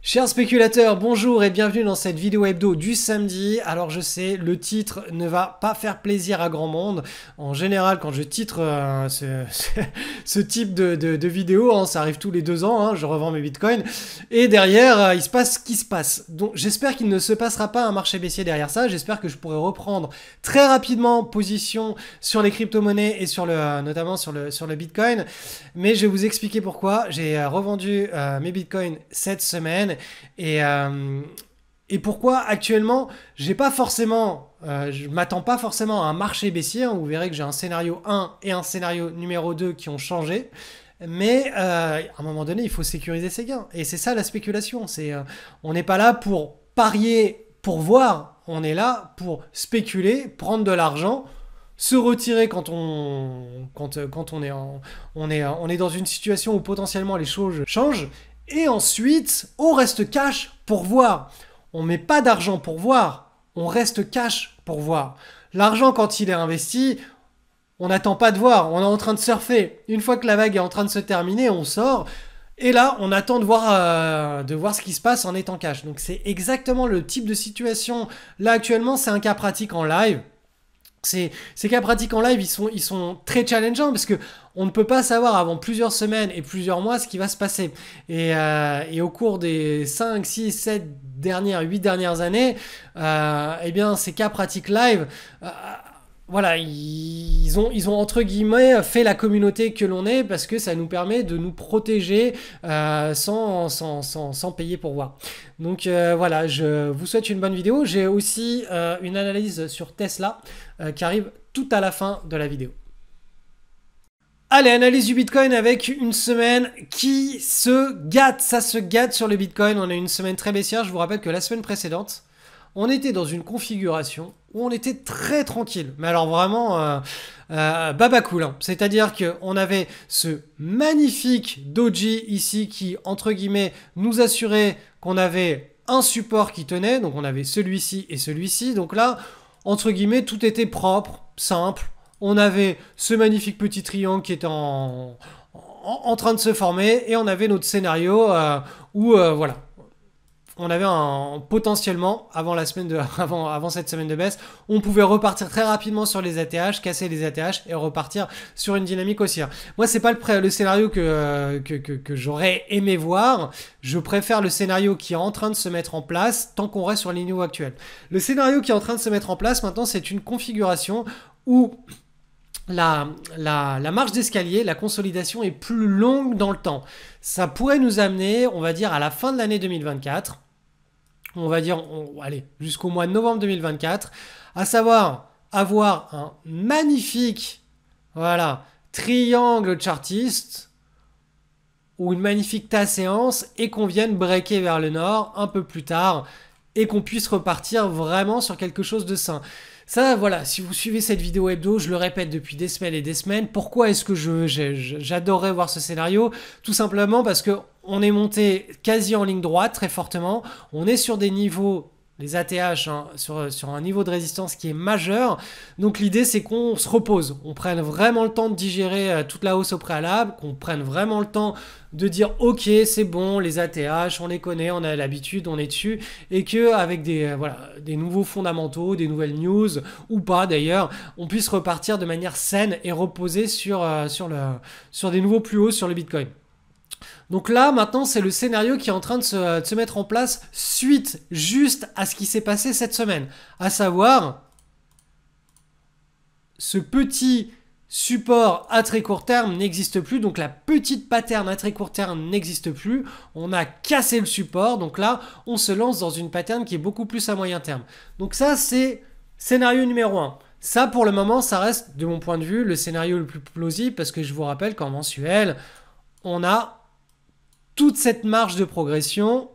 Chers spéculateurs, bonjour et bienvenue dans cette vidéo hebdo du samedi. Alors je sais, le titre ne va pas faire plaisir à grand monde. En général, quand je titre ce type de vidéo, hein, ça arrive tous les 2 ans, hein, je revends mes bitcoins. Et derrière, il se passe ce qui se passe. Donc j'espère qu'il ne se passera pas un marché baissier derrière ça. J'espère que je pourrai reprendre très rapidement position sur les crypto-monnaies et notamment sur le bitcoin. Mais je vais vous expliquer pourquoi. J'ai revendu mes bitcoins cette semaine. Et pourquoi actuellement, je m'attends pas forcément à un marché baissier. Hein. Vous verrez que j'ai un scénario 1 et un scénario numéro 2 qui ont changé. Mais à un moment donné, il faut sécuriser ses gains. Et c'est ça la spéculation. On n'est pas là pour parier, pour voir. On est là pour spéculer, prendre de l'argent, se retirer quand on est dans une situation où potentiellement les choses changent. Et ensuite, on reste cash pour voir. On met pas d'argent pour voir, on reste cash pour voir. L'argent, quand il est investi, on n'attend pas de voir, on est en train de surfer. Une fois que la vague est en train de se terminer, on sort. Et là, on attend de voir ce qui se passe en étant cash. Donc c'est exactement le type de situation. Là, actuellement, c'est un cas pratique en live. Ces cas pratiques en live, ils sont très challengeants parce que on ne peut pas savoir avant plusieurs semaines et plusieurs mois ce qui va se passer. Et au cours des 5, 6, 7 8 dernières années, eh bien, ces cas pratiques live, voilà, ils ont entre guillemets fait la communauté que l'on est parce que ça nous permet de nous protéger sans payer pour voir. Donc voilà, je vous souhaite une bonne vidéo. J'ai aussi une analyse sur Tesla qui arrive tout à la fin de la vidéo. Allez, analyse du Bitcoin avec une semaine qui se gâte. Ça se gâte sur le Bitcoin. On a une semaine très baissière. Je vous rappelle que la semaine précédente, on était dans une configuration où on était très tranquille. Mais alors vraiment, baba cool. Hein. C'est-à-dire qu'on avait ce magnifique doji ici qui, entre guillemets, nous assurait qu'on avait un support qui tenait. Donc on avait celui-ci et celui-ci. Donc là, entre guillemets, tout était propre, simple. On avait ce magnifique petit triangle qui était en train de se former. Et on avait notre scénario où, voilà. On avait potentiellement, avant cette semaine de baisse, on pouvait repartir très rapidement sur les ATH, casser les ATH et repartir sur une dynamique haussière. Moi, c'est pas le scénario que j'aurais aimé voir. Je préfère le scénario qui est en train de se mettre en place tant qu'on reste sur les niveaux actuels. Le scénario qui est en train de se mettre en place maintenant, c'est une configuration où la marche d'escalier, la consolidation est plus longue dans le temps. Ça pourrait nous amener, on va dire, à la fin de l'année 2024. On va dire, allez, jusqu'au mois de novembre 2024, à savoir avoir un magnifique, voilà, triangle chartiste ou une magnifique séance et qu'on vienne breaker vers le nord un peu plus tard et qu'on puisse repartir vraiment sur quelque chose de sain. Ça, voilà, si vous suivez cette vidéo hebdo, je le répète depuis des semaines et des semaines, pourquoi est-ce que j'adorerais voir ce scénario? Tout simplement parce que on est monté quasi en ligne droite très fortement, on est sur des niveaux, les ATH, hein, sur un niveau de résistance qui est majeur. Donc l'idée c'est qu'on se repose, on prenne vraiment le temps de digérer toute la hausse au préalable, qu'on prenne vraiment le temps de dire ok c'est bon, les ATH on les connaît, on a l'habitude, on est dessus, et que avec des nouveaux fondamentaux, des nouvelles news ou pas d'ailleurs, on puisse repartir de manière saine et reposer sur des nouveaux plus hauts sur le Bitcoin. Donc là, maintenant, c'est le scénario qui est en train de se mettre en place suite juste à ce qui s'est passé cette semaine. À savoir, ce petit support à très court terme n'existe plus. Donc la petite pattern à très court terme n'existe plus. On a cassé le support. Donc là, on se lance dans une pattern qui est beaucoup plus à moyen terme. Donc ça, c'est scénario numéro 1. Ça, pour le moment, ça reste, de mon point de vue, le scénario le plus plausible parce que je vous rappelle qu'en mensuel, on a toute cette marge de progression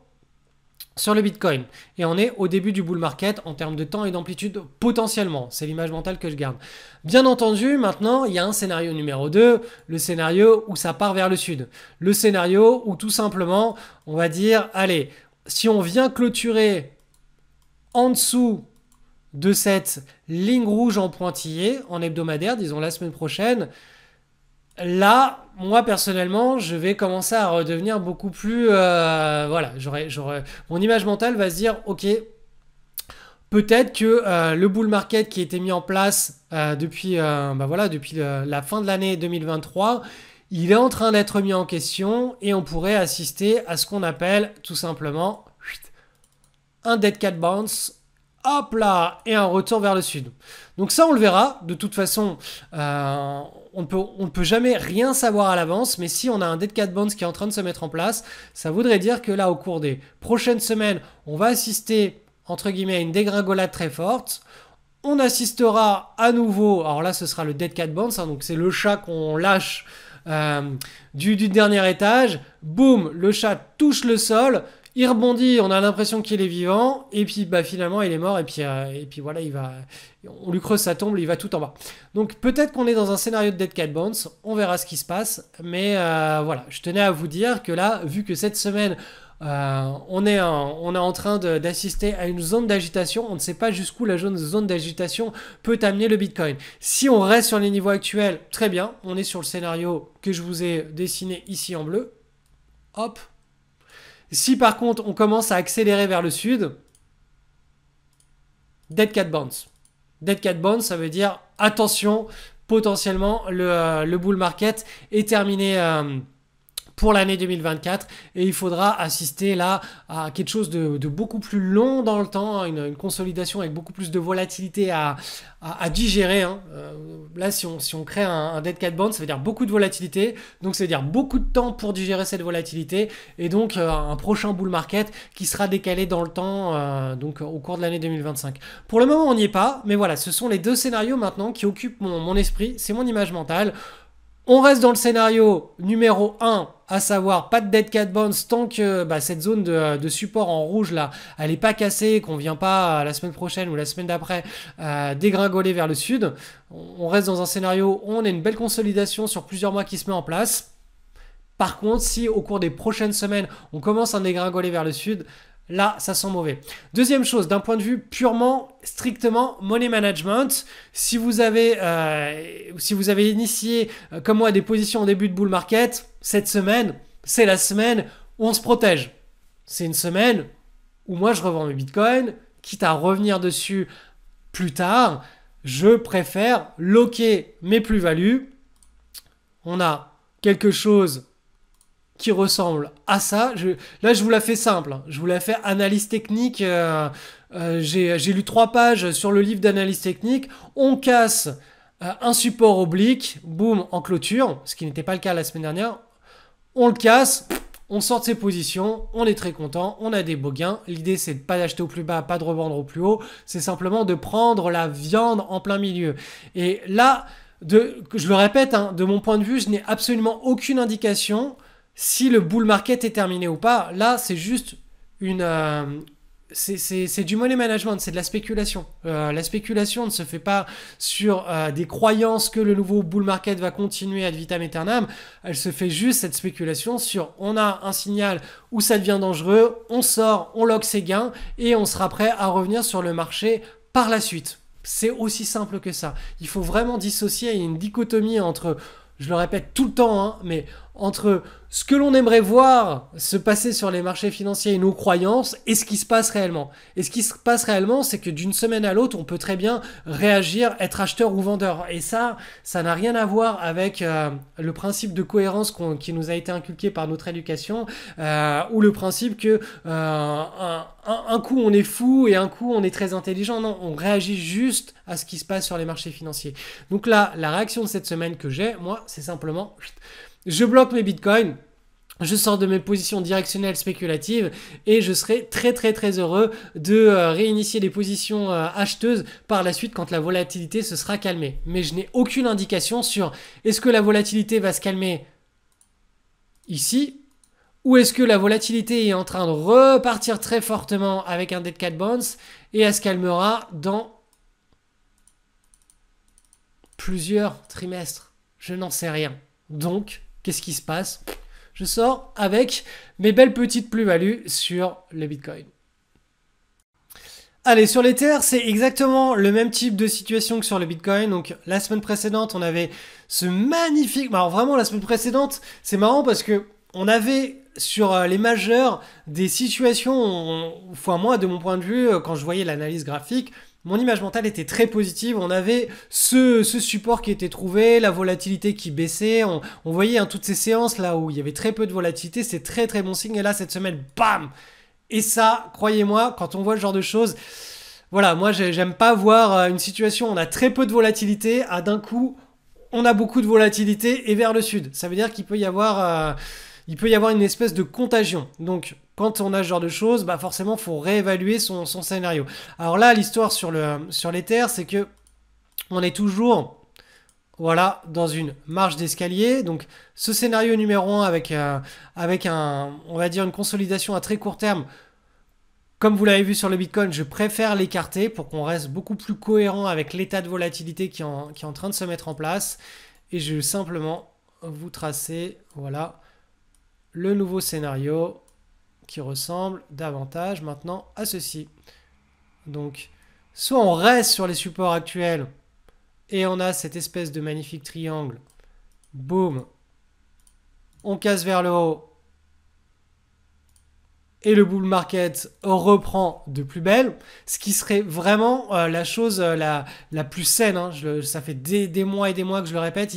sur le Bitcoin. Et on est au début du bull market en termes de temps et d'amplitude potentiellement. C'est l'image mentale que je garde. Bien entendu, maintenant, il y a un scénario numéro 2, le scénario où ça part vers le sud. Le scénario où tout simplement, on va dire, allez, si on vient clôturer en dessous de cette ligne rouge en pointillé, en hebdomadaire, disons la semaine prochaine, là, moi personnellement, je vais commencer à redevenir beaucoup plus... voilà, mon image mentale va se dire, ok, peut-être que le bull market qui a été mis en place depuis, depuis la fin de l'année 2023, il est en train d'être mis en question et on pourrait assister à ce qu'on appelle tout simplement un dead cat bounce, hop là, et un retour vers le sud. Donc ça, on le verra. De toute façon, on ne peut jamais rien savoir à l'avance, mais si on a un dead cat bounce qui est en train de se mettre en place, ça voudrait dire que là, au cours des prochaines semaines, on va assister, entre guillemets, à une dégringolade très forte. On assistera à nouveau, alors là, ce sera le dead cat bounce, hein, donc c'est le chat qu'on lâche du dernier étage. Boum, le chat touche le sol. Il rebondit, on a l'impression qu'il est vivant, et puis finalement il est mort, et puis voilà, on lui creuse sa tombe, il va tout en bas. Donc peut-être qu'on est dans un scénario de Dead Cat Bounce, on verra ce qui se passe, mais voilà, je tenais à vous dire que là, vu que cette semaine, on est en train d'assister à une zone d'agitation, on ne sait pas jusqu'où la zone d'agitation peut amener le Bitcoin. Si on reste sur les niveaux actuels, très bien, on est sur le scénario que je vous ai dessiné ici en bleu, hop. Si par contre on commence à accélérer vers le sud, Dead Cat Bounce. Dead Cat Bounce, ça veut dire attention, potentiellement le bull market est terminé pour l'année 2024 et il faudra assister là à quelque chose de beaucoup plus long dans le temps, une consolidation avec beaucoup plus de volatilité à digérer. Hein. Là, si on crée un Dead Cat Bounce, ça veut dire beaucoup de volatilité, donc ça veut dire beaucoup de temps pour digérer cette volatilité et donc un prochain bull market qui sera décalé dans le temps donc au cours de l'année 2025. Pour le moment, on n'y est pas, mais voilà, ce sont les deux scénarios maintenant qui occupent mon esprit, c'est mon image mentale. On reste dans le scénario numéro 1, à savoir pas de Dead Cat Bounce tant que cette zone de support en rouge là, elle n'est pas cassée, qu'on ne vient pas la semaine prochaine ou la semaine d'après dégringoler vers le sud. On reste dans un scénario où on a une belle consolidation sur plusieurs mois qui se met en place. Par contre, si au cours des prochaines semaines, on commence à dégringoler vers le sud, là, ça sent mauvais. Deuxième chose, d'un point de vue purement, strictement money management, si vous avez initié, comme moi, des positions au début de bull market, cette semaine, c'est la semaine où on se protège. C'est une semaine où moi, je revends mes bitcoins, quitte à revenir dessus plus tard, je préfère locker mes plus-values. On a quelque chose qui ressemble à ça. Là, je vous la fais simple. Je vous la fais analyse technique. J'ai lu 3 pages sur le livre d'analyse technique. On casse un support oblique, boum, en clôture, ce qui n'était pas le cas la semaine dernière. On le casse, on sort de ses positions, on est très content, on a des beaux gains. L'idée, c'est de pas d'acheter au plus bas, pas de revendre au plus haut. C'est simplement de prendre la viande en plein milieu. Et là, je le répète, hein, de mon point de vue, je n'ai absolument aucune indication si le bull market est terminé ou pas. Là, c'est juste c'est du money management, c'est de la spéculation. La spéculation ne se fait pas sur des croyances que le nouveau bull market va continuer ad vitam aeternam. Elle se fait juste, cette spéculation, sur on a un signal où ça devient dangereux, on sort, on lock ses gains et on sera prêt à revenir sur le marché par la suite. C'est aussi simple que ça. Il faut vraiment dissocier, il y a une dichotomie entre, je le répète tout le temps, hein, mais entre ce que l'on aimerait voir se passer sur les marchés financiers et nos croyances et ce qui se passe réellement. Et ce qui se passe réellement, c'est que d'une semaine à l'autre, on peut très bien réagir, être acheteur ou vendeur. Et ça n'a rien à voir avec le principe de cohérence qui nous a été inculqué par notre éducation ou le principe que un coup on est fou et un coup on est très intelligent. Non, on réagit juste à ce qui se passe sur les marchés financiers. Donc là, la réaction de cette semaine que j'ai, moi, c'est simplement... Je bloque mes bitcoins, je sors de mes positions directionnelles spéculatives et je serai très très très heureux de réinitier les positions acheteuses par la suite quand la volatilité se sera calmée. Mais je n'ai aucune indication sur est-ce que la volatilité va se calmer ici ou est-ce que la volatilité est en train de repartir très fortement avec un Dead Cat Bounce et elle se calmera dans plusieurs trimestres. Je n'en sais rien. Donc, qu'est-ce qui se passe? Je sors avec mes belles petites plus-values sur le Bitcoin. Allez, sur l'Ether, c'est exactement le même type de situation que sur le Bitcoin. Donc, la semaine précédente, on avait ce magnifique... Alors, vraiment, la semaine précédente, c'est marrant parce que on avait sur les majeurs des situations, enfin moi, de mon point de vue, quand je voyais l'analyse graphique, mon image mentale était très positive. On avait ce support qui était trouvé, la volatilité qui baissait. On voyait toutes ces séances là où il y avait très peu de volatilité. C'est très très bon signe. Et là, cette semaine, bam! Et ça, croyez-moi, quand on voit ce genre de choses, voilà, moi j'aime pas voir une situation où on a très peu de volatilité, à d'un coup on a beaucoup de volatilité et vers le sud. Ça veut dire qu'il peut y avoir, une espèce de contagion. Donc quand on a ce genre de choses, bah forcément il faut réévaluer son scénario. Alors là, l'histoire sur l'Ether, c'est que on est toujours voilà, dans une marche d'escalier. Donc ce scénario numéro 1 avec on va dire une consolidation à très court terme, comme vous l'avez vu sur le Bitcoin, je préfère l'écarter pour qu'on reste beaucoup plus cohérent avec l'état de volatilité qui est en train de se mettre en place. Et je vais simplement vous tracer, voilà, le nouveau scénario qui ressemble davantage maintenant à ceci. Donc, soit on reste sur les supports actuels et on a cette espèce de magnifique triangle. Boum. On casse vers le haut. Et le bull market reprend de plus belle, ce qui serait vraiment la chose la plus saine. Hein. Ça fait des mois et des mois que je le répète.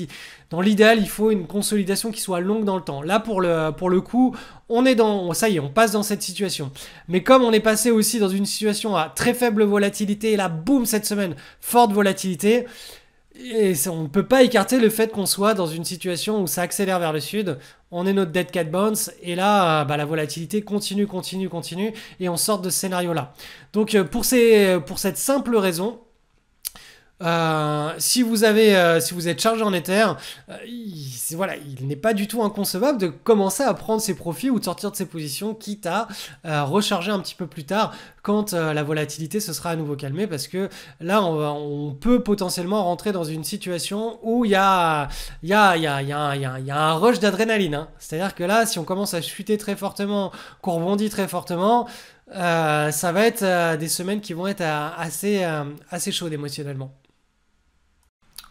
Dans l'idéal, il faut une consolidation qui soit longue dans le temps. Là, pour le coup, ça y est, on passe dans cette situation. Mais comme on est passé aussi dans une situation à très faible volatilité, et là, boum, cette semaine, forte volatilité, et on ne peut pas écarter le fait qu'on soit dans une situation où ça accélère vers le sud. On est notre dead cat bounce et là, la volatilité continue et on sort de ce scénario-là. Donc pour cette simple raison, si vous êtes chargé en Ether, il n'est pas du tout inconcevable de commencer à prendre ses profits ou de sortir de ses positions, quitte à recharger un petit peu plus tard quand la volatilité se sera à nouveau calmée, parce que là, on peut potentiellement rentrer dans une situation où il y a un rush d'adrénaline. Hein. C'est-à-dire que là, si on commence à chuter très fortement, qu'on rebondit très fortement, ça va être des semaines qui vont être assez chaudes émotionnellement.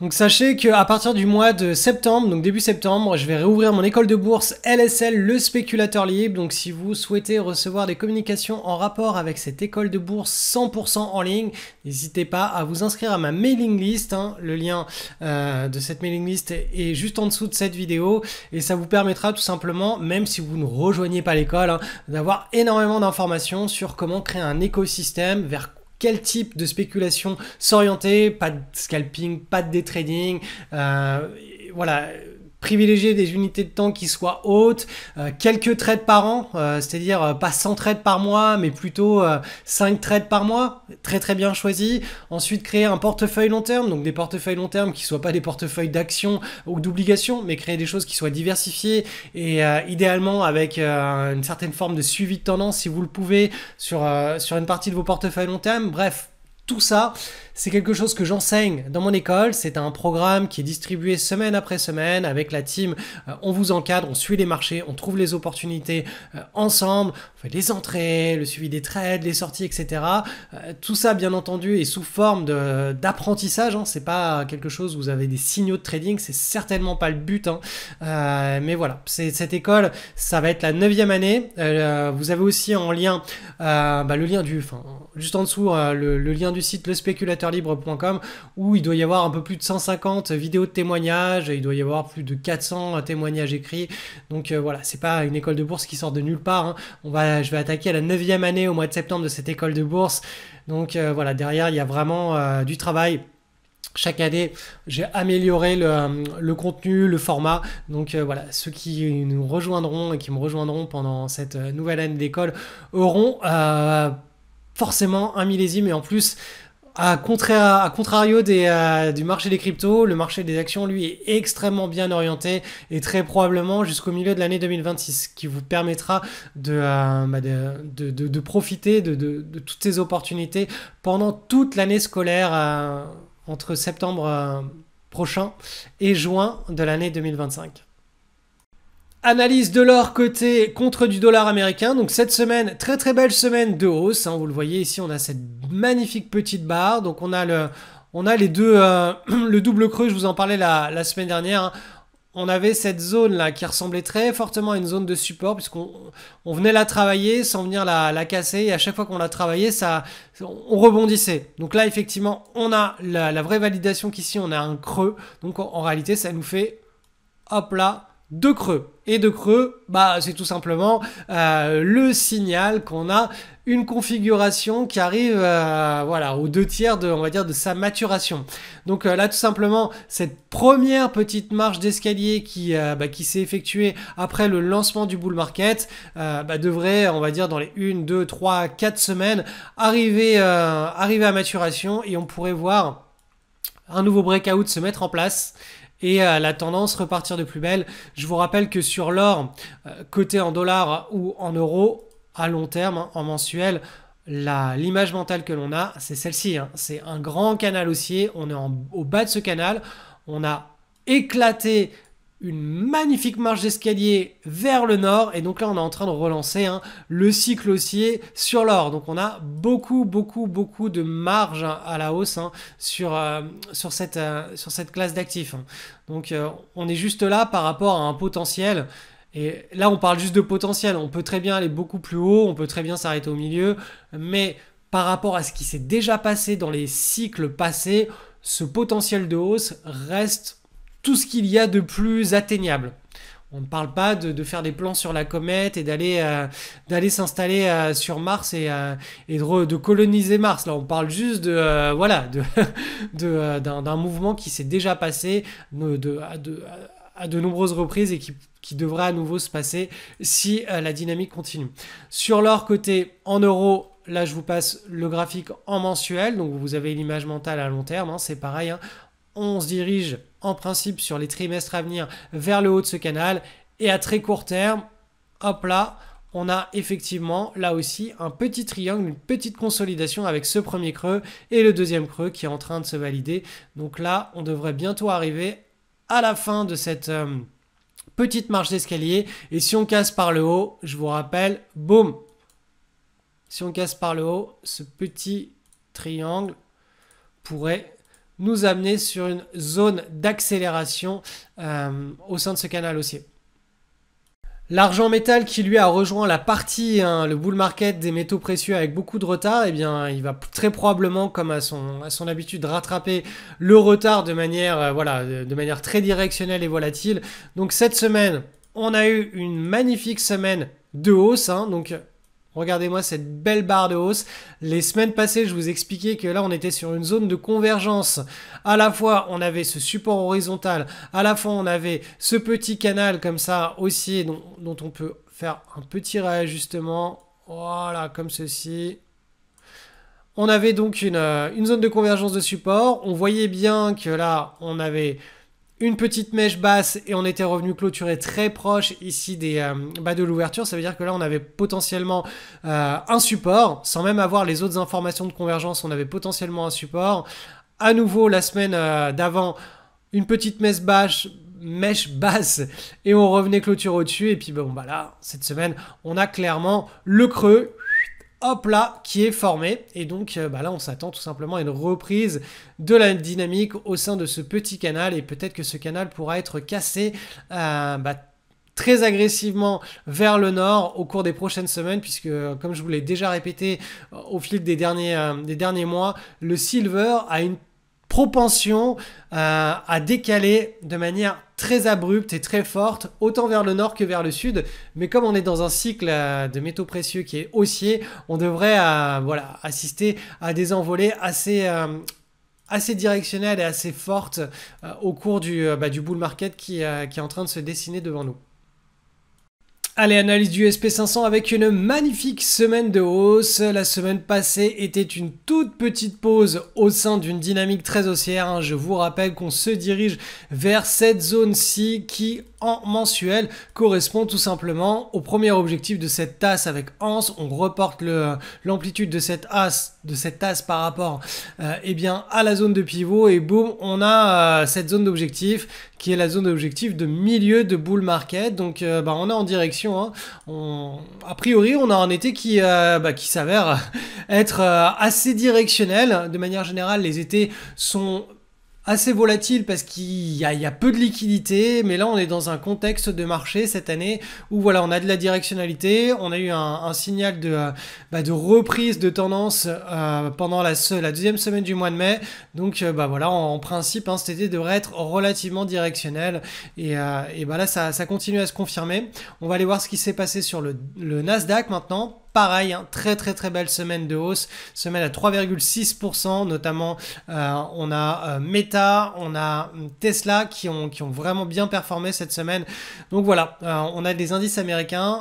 Donc sachez qu'à partir du mois de septembre, donc début septembre, je vais réouvrir mon école de bourse LSL, le spéculateur libre. Donc si vous souhaitez recevoir des communications en rapport avec cette école de bourse 100% en ligne, n'hésitez pas à vous inscrire à ma mailing list. Hein. Le lien de cette mailing list est juste en dessous de cette vidéo et ça vous permettra tout simplement, même si vous ne rejoignez pas l'école, hein, d'avoir énormément d'informations sur comment créer un écosystème vers quel type de spéculation s'orienter, pas de scalping, pas de day trading, voilà, privilégier des unités de temps qui soient hautes, quelques trades par an, c'est-à-dire pas 100 trades par mois, mais plutôt 5 trades par mois, très très bien choisi. Ensuite, créer un portefeuille long terme, donc des portefeuilles long terme qui ne soient pas des portefeuilles d'actions ou d'obligations, mais créer des choses qui soient diversifiées et idéalement avec une certaine forme de suivi de tendance si vous le pouvez sur une partie de vos portefeuilles long terme. Bref, tout ça, c'est quelque chose que j'enseigne dans mon école. C'est un programme qui est distribué semaine après semaine avec la team. On vous encadre, on suit les marchés, on trouve les opportunités ensemble. On fait les entrées, le suivi des trades, les sorties, etc. Tout ça, bien entendu, est sous forme d'apprentissage. Hein. C'est pas quelque chose où vous avez des signaux de trading. C'est certainement pas le but. Hein. Mais voilà, cette école, ça va être la 9e année. Vous avez aussi en lien le lien juste en dessous, le lien du site lespéculateurlibre.com où il doit y avoir un peu plus de 150 vidéos de témoignages, et il doit y avoir plus de 400 témoignages écrits. Donc voilà, c'est pas une école de bourse qui sort de nulle part. Hein. Je vais attaquer à la 9e année au mois de septembre de cette école de bourse. Donc voilà, derrière, il y a vraiment du travail. Chaque année, j'ai amélioré le contenu, le format. Donc voilà, ceux qui nous rejoindront et qui me rejoindront pendant cette nouvelle année d'école auront forcément un millésime. Et en plus, à contrario du marché des cryptos, le marché des actions, lui, est extrêmement bien orienté et très probablement jusqu'au milieu de l'année 2026, qui vous permettra de profiter de toutes ces opportunités pendant toute l'année scolaire entre septembre prochain et juin de l'année 2025. Analyse de l'or coté contre du dollar américain. Donc cette semaine, très très belle semaine de hausse. Hein, vous le voyez ici, on a cette magnifique petite barre. Donc on a les deux, le double creux, je vous en parlais la semaine dernière. Hein. On avait cette zone là qui ressemblait très fortement à une zone de support puisqu'on venait la travailler sans venir la casser et à chaque fois qu'on la travaillait, on rebondissait. Donc là effectivement on a la vraie validation qu'ici on a un creux. Donc en réalité ça nous fait hop là deux creux. Et deux creux, bah, c'est tout simplement le signal qu'on a une configuration qui arrive voilà, aux 2/3 on va dire, de sa maturation. Donc là, tout simplement, cette première petite marche d'escalier qui s'est effectuée après le lancement du bull market devrait, on va dire, dans les 1, 2, 3, 4 semaines, arriver à maturation et on pourrait voir un nouveau breakout se mettre en place et la tendance repartir de plus belle. Je vous rappelle que sur l'or, coté en dollars ou en euros, à long terme, hein, en mensuel, l'image mentale que l'on a, c'est celle-ci. Hein. C'est un grand canal haussier. On est au bas de ce canal. On a éclaté une magnifique marche d'escalier vers le nord et donc là on est en train de relancer le cycle haussier sur l'or. Donc on a beaucoup de marge à la hausse sur cette classe d'actifs. Donc on est juste là par rapport à un potentiel. Et là, on parle juste de potentiel. On peut très bien aller beaucoup plus haut, on peut très bien s'arrêter au milieu. Mais par rapport à ce qui s'est déjà passé dans les cycles passés, ce potentiel de hausse reste tout ce qu'il y a de plus atteignable. On ne parle pas de faire des plans sur la comète et d'aller s'installer sur Mars et de coloniser Mars. Là, on parle juste d'un mouvement qui s'est déjà passé à de nombreuses reprises et qui devrait à nouveau se passer si la dynamique continue. Sur l'or côté en euros, là je vous passe le graphique en mensuel, donc vous avez l'image mentale à long terme, c'est pareil. On se dirige en principe sur les trimestres à venir vers le haut de ce canal et à très court terme, hop là, on a effectivement là aussi un petit triangle, une petite consolidation avec ce premier creux et le deuxième creux qui est en train de se valider. Donc là, on devrait bientôt arriver à la fin de cette petite marche d'escalier. Et si on casse par le haut, je vous rappelle, boum, si on casse par le haut, ce petit triangle pourrait nous amener sur une zone d'accélération au sein de ce canal haussier. L'argent métal qui lui a rejoint la partie, le bull market des métaux précieux avec beaucoup de retard, eh bien, il va très probablement, comme à son habitude, rattraper le retard de manière, de manière très directionnelle et volatile. Donc cette semaine, on a eu une magnifique semaine de hausse, donc regardez-moi cette belle barre de hausse. Les semaines passées, je vous expliquais que là, on était sur une zone de convergence. À la fois, on avait ce support horizontal. À la fois, on avait ce petit canal comme ça, haussier, dont on peut faire un petit réajustement. Voilà, comme ceci. On avait donc une zone de convergence de support. On voyait bien que là, on avait une petite mèche basse et on était revenu clôturer très proche ici de l'ouverture. Ça veut dire que là on avait potentiellement un support sans même avoir les autres informations de convergence. On avait potentiellement un support. À nouveau la semaine d'avant, une petite mèche basse et on revenait clôture au-dessus. Et puis bon là cette semaine on a clairement le creux, hop là, qui est formé. Et donc là, on s'attend tout simplement à une reprise de la dynamique au sein de ce petit canal. Et peut-être que ce canal pourra être cassé très agressivement vers le nord au cours des prochaines semaines. Puisque, comme je vous l'ai déjà répété au fil des derniers mois, le silver a une propension à décaler de manière très abrupte et très forte, autant vers le nord que vers le sud. Mais comme on est dans un cycle de métaux précieux qui est haussier, on devrait assister à des envolées assez directionnelles et assez fortes au cours du bull market qui est en train de se dessiner devant nous. Allez, analyse du SP500 avec une magnifique semaine de hausse. La semaine passée était une toute petite pause au sein d'une dynamique très haussière. Je vous rappelle qu'on se dirige vers cette zone-ci qui, en mensuel, correspond tout simplement au premier objectif de cette tasse avec Anse. On reporte l'amplitude de cette tasse par rapport à la zone de pivot et boum, on a cette zone d'objectif qui est la zone d'objectif de milieu de bull market. Donc on est en direction, hein. A priori on a un été qui s'avère être assez directionnel. De manière générale, les étés sont assez volatile parce qu'il y a peu de liquidité, mais là on est dans un contexte de marché cette année où voilà, on a de la directionnalité, on a eu un signal de reprise de tendance pendant la deuxième semaine du mois de mai, donc voilà, en principe hein, cet été devrait être relativement directionnel et là ça continue à se confirmer. On va aller voir ce qui s'est passé sur le Nasdaq maintenant. Pareil, hein, très belle semaine de hausse, semaine à 3,6%, notamment on a Meta, on a Tesla qui ont vraiment bien performé cette semaine. Donc voilà, on a des indices américains,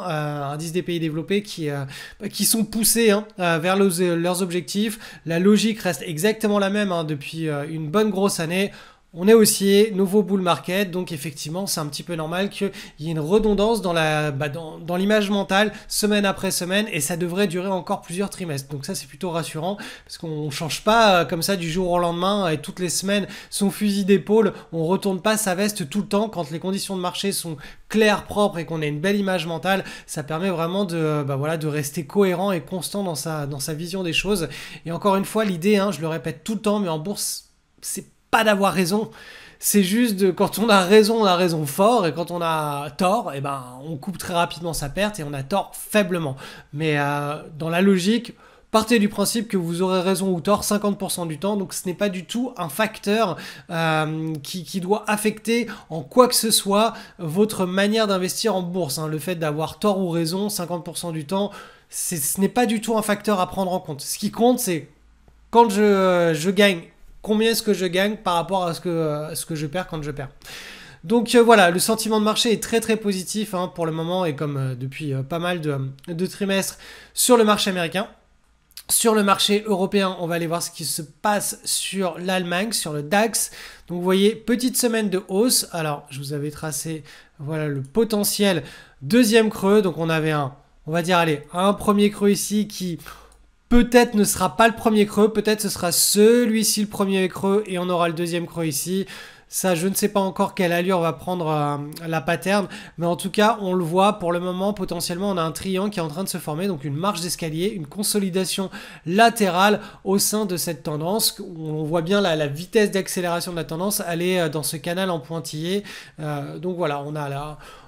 indices des pays développés qui sont poussés hein, vers leurs objectifs. La logique reste exactement la même hein, depuis une bonne grosse année. On est haussier, nouveau bull market, donc effectivement c'est un petit peu normal qu'il y ait une redondance dans l'image mentale semaine après semaine et ça devrait durer encore plusieurs trimestres. Donc ça c'est plutôt rassurant parce qu'on ne change pas comme ça du jour au lendemain et toutes les semaines son fusil d'épaule, on retourne pas sa veste tout le temps quand les conditions de marché sont claires, propres et qu'on a une belle image mentale. Ça permet vraiment de rester cohérent et constant dans sa vision des choses. Et encore une fois l'idée, hein, je le répète tout le temps, mais en bourse c'est pas d'avoir raison, c'est juste quand on a raison fort et quand on a tort, on coupe très rapidement sa perte et on a tort faiblement. Mais dans la logique, partez du principe que vous aurez raison ou tort 50% du temps, donc ce n'est pas du tout un facteur qui doit affecter en quoi que ce soit votre manière d'investir en bourse. Hein. Le fait d'avoir tort ou raison 50% du temps, ce n'est pas du tout un facteur à prendre en compte. Ce qui compte, c'est quand je gagne, combien est-ce que je gagne par rapport à ce que je perds quand je perds. Donc voilà, le sentiment de marché est très positif hein, pour le moment et comme depuis pas mal de trimestres sur le marché américain. Sur le marché européen, on va aller voir ce qui se passe sur l'Allemagne, sur le DAX. Donc vous voyez, petite semaine de hausse. Alors, je vous avais tracé voilà, le potentiel deuxième creux. Donc on avait un premier creux ici qui peut-être ne sera pas le premier creux, peut-être ce sera celui-ci le premier creux et on aura le deuxième creux ici. Ça, je ne sais pas encore quelle allure va prendre la pattern, mais en tout cas, on le voit pour le moment, potentiellement, on a un triangle qui est en train de se former, donc une marche d'escalier, une consolidation latérale au sein de cette tendance. On voit bien la vitesse d'accélération de la tendance, elle est dans ce canal en pointillé. Donc voilà,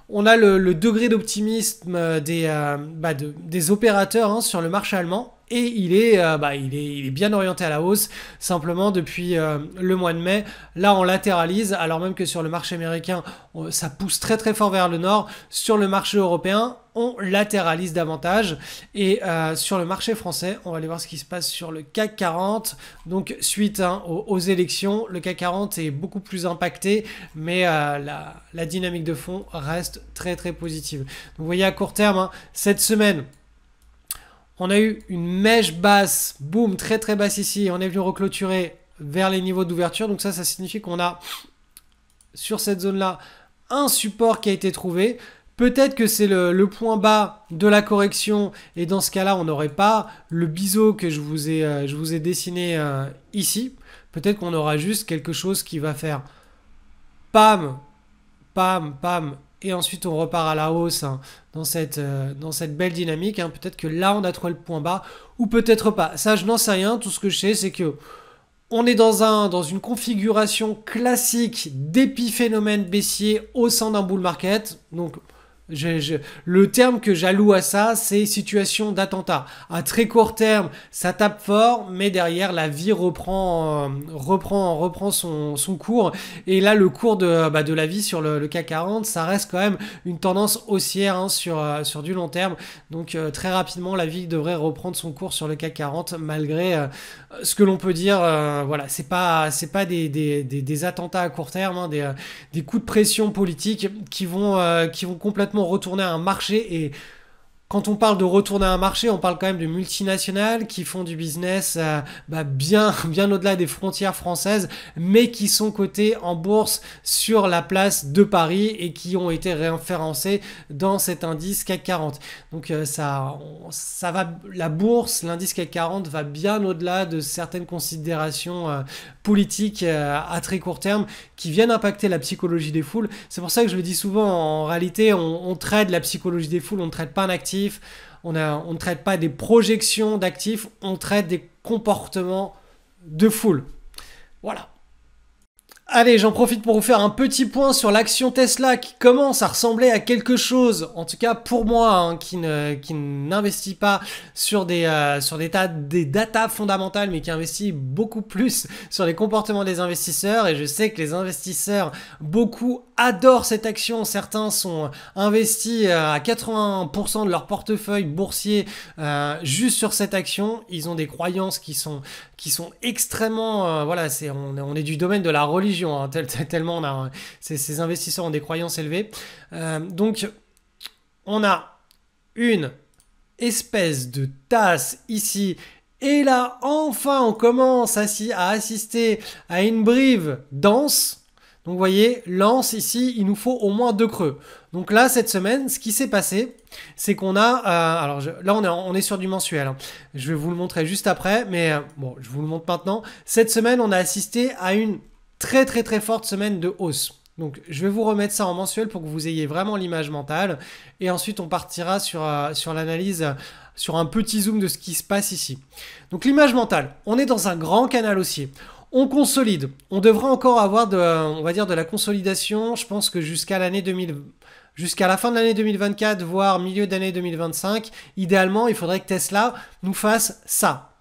on a le degré d'optimisme des opérateurs hein, sur le marché allemand. Et il est bien orienté à la hausse, simplement depuis le mois de mai. Là, on latéralise, alors même que sur le marché américain, ça pousse très fort vers le nord. Sur le marché européen, on latéralise davantage. Et sur le marché français, on va aller voir ce qui se passe sur le CAC 40. Donc, suite hein, aux élections, le CAC 40 est beaucoup plus impacté, mais la dynamique de fond reste très positive. Donc, vous voyez à court terme, hein, cette semaine, on a eu une mèche basse, boum, très basse ici. On est venu reclôturer vers les niveaux d'ouverture. Donc ça signifie qu'on a sur cette zone-là un support qui a été trouvé. Peut-être que c'est le point bas de la correction. Et dans ce cas-là, on n'aurait pas le biseau que je vous ai dessiné ici. Peut-être qu'on aura juste quelque chose qui va faire pam, pam, pam. Et ensuite, on repart à la hausse hein, dans cette belle dynamique. Hein. Peut-être que là, on a trouvé le point bas ou peut-être pas. Ça, je n'en sais rien. Tout ce que je sais, c'est que on est dans une configuration classique d'épiphénomène baissier au sein d'un bull market. Donc, le terme que j'alloue à ça, c'est situation d'attentat. À très court terme, ça tape fort, mais derrière, la vie reprend son cours. Et là, le cours de la vie sur le CAC 40, ça reste quand même une tendance haussière hein, sur du long terme. Donc, très rapidement, la vie devrait reprendre son cours sur le CAC 40, malgré ce que l'on peut dire. Voilà, c'est pas des attentats à court terme, hein, des coups de pression politique qui vont complètement retourner à un marché et quand on parle de retourner un marché, on parle quand même de multinationales qui font du business bien au-delà des frontières françaises, mais qui sont cotées en bourse sur la place de Paris et qui ont été référencées dans cet indice CAC 40. Donc ça va, la bourse, l'indice CAC 40 va bien au-delà de certaines considérations politiques à très court terme qui viennent impacter la psychologie des foules. C'est pour ça que je le dis souvent, en réalité, on traite la psychologie des foules, on ne traite pas un actif, on ne traite pas des projections d'actifs, on traite des comportements de foule. Voilà. Allez, j'en profite pour vous faire un petit point sur l'action Tesla qui commence à ressembler à quelque chose, en tout cas pour moi, hein, qui n'investit pas sur des datas fondamentales, mais qui investit beaucoup plus sur les comportements des investisseurs. Et je sais que les investisseurs, beaucoup adorent cette action. Certains sont investis à 80% de leur portefeuille boursier juste sur cette action. Ils ont des croyances qui sont extrêmement... voilà, on est du domaine de la religion. Hein, tellement ces investisseurs ont des croyances élevées. Donc, on a une espèce de tasse ici. Et là, enfin, on commence à assister à une brive dense. Donc, vous voyez, lance ici, il nous faut au moins 2 creux. Donc là, cette semaine, ce qui s'est passé, c'est qu'on a... là, on est sur du mensuel. Hein. Je vais vous le montrer juste après, mais bon, je vous le montre maintenant. Cette semaine, on a assisté à une très forte semaine de hausse. Donc je vais vous remettre ça en mensuel pour que vous ayez vraiment l'image mentale. Et ensuite on partira sur l'analyse, sur un petit zoom de ce qui se passe ici. Donc l'image mentale, on est dans un grand canal haussier. On consolide. On devra encore avoir on va dire de la consolidation, je pense que jusqu'à la fin de l'année 2024, voire milieu d'année 2025. Idéalement, il faudrait que Tesla nous fasse ça.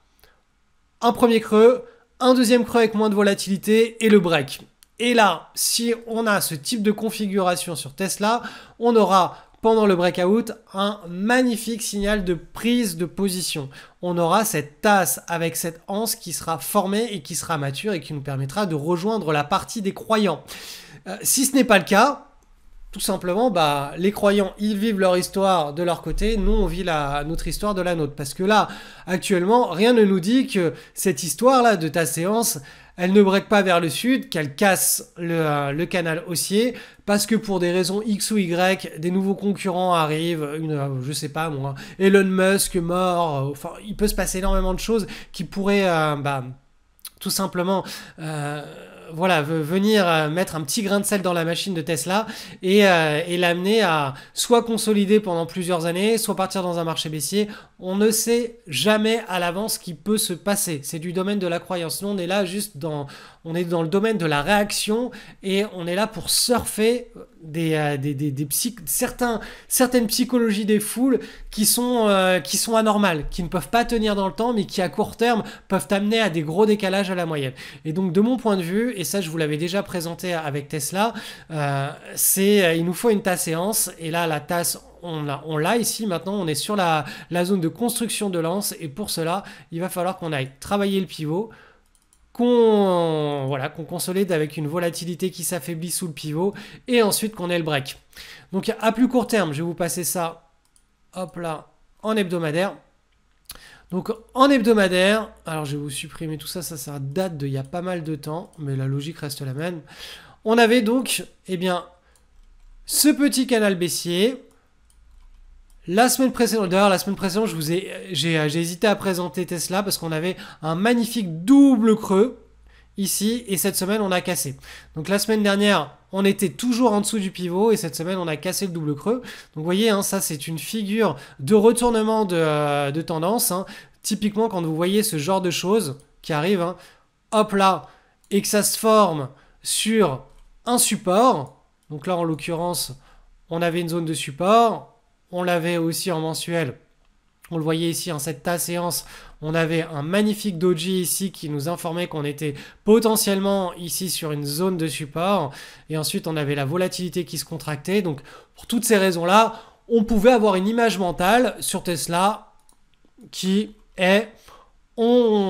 Un premier creux, un deuxième creux avec moins de volatilité et le break. Et là, si on a ce type de configuration sur Tesla, on aura pendant le breakout un magnifique signal de prise de position. On aura cette tasse avec cette anse qui sera formée et qui sera mature et qui nous permettra de rejoindre la partie des croyants. Si ce n'est pas le cas, tout simplement, les croyants, ils vivent leur histoire de leur côté, nous, on vit notre histoire de la nôtre. Parce que là, actuellement, rien ne nous dit que cette histoire-là de ta séance, elle ne break pas vers le sud, qu'elle casse le canal haussier, parce que pour des raisons X ou Y, des nouveaux concurrents arrivent, je sais pas moi, Elon Musk mort, enfin, il peut se passer énormément de choses qui pourraient, tout simplement... voilà, venir mettre un petit grain de sel dans la machine de Tesla et l'amener à soit consolider pendant plusieurs années, soit partir dans un marché baissier. On ne sait jamais à l'avance ce qui peut se passer. C'est du domaine de la croyance. Nous, on est là on est dans le domaine de la réaction et on est là pour surfer certaines psychologies des foules qui sont anormales, qui ne peuvent pas tenir dans le temps, mais qui à court terme peuvent amener à des gros décalages à la moyenne. Et donc de mon point de vue, et ça je vous l'avais déjà présenté avec Tesla, il nous faut une tasse séance, et là la tasse on l'a ici maintenant, on est sur la zone de construction de l'anse, et pour cela il va falloir qu'on aille travailler le pivot, qu'on consolide avec une volatilité qui s'affaiblit sous le pivot et ensuite qu'on ait le break. Donc à plus court terme, je vais vous passer ça, hop là, en hebdomadaire. Donc en hebdomadaire, alors je vais vous supprimer tout ça, ça date d'il y a pas mal de temps, mais la logique reste la même. On avait donc, ce petit canal baissier. La semaine précédente, j'ai hésité à présenter Tesla parce qu'on avait un magnifique double creux ici et cette semaine on a cassé. Donc la semaine dernière on était toujours en dessous du pivot et cette semaine on a cassé le double creux. Donc vous voyez, ça c'est une figure de retournement de tendance. Typiquement quand vous voyez ce genre de choses qui arrivent, hop là, et que ça se forme sur un support. Donc là en l'occurrence on avait une zone de support. On l'avait aussi en mensuel. On le voyait ici en cette tasse séance. On avait un magnifique doji ici qui nous informait qu'on était potentiellement ici sur une zone de support. Et ensuite, on avait la volatilité qui se contractait. Donc, pour toutes ces raisons-là, on pouvait avoir une image mentale sur Tesla qui est...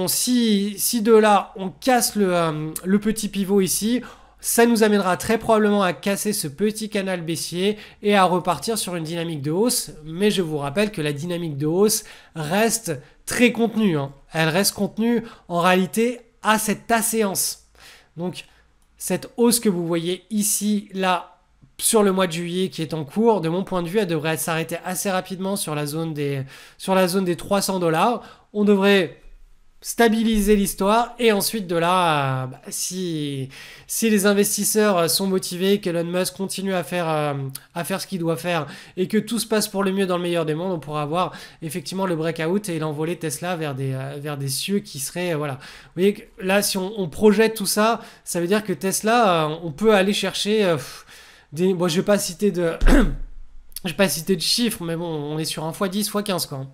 si de là, on casse le petit pivot ici, ça nous amènera très probablement à casser ce petit canal baissier et à repartir sur une dynamique de hausse. Mais je vous rappelle que la dynamique de hausse reste très contenue, hein. Elle reste contenue en réalité à ta séance. Donc cette hausse que vous voyez ici, là, sur le mois de juillet qui est en cours, de mon point de vue, elle devrait s'arrêter assez rapidement sur la zone des $300. On devrait stabiliser l'histoire et ensuite de là, si les investisseurs sont motivés, qu'Elon Musk continue à faire ce qu'il doit faire et que tout se passe pour le mieux dans le meilleur des mondes, on pourra avoir effectivement le breakout et l'envolée Tesla vers des cieux qui seraient voilà. Vous voyez que là, si on projette tout ça, ça veut dire que Tesla, on peut aller chercher bon, je vais pas citer de je vais pas citer de chiffres, mais bon, on est sur un x10, x15 quoi.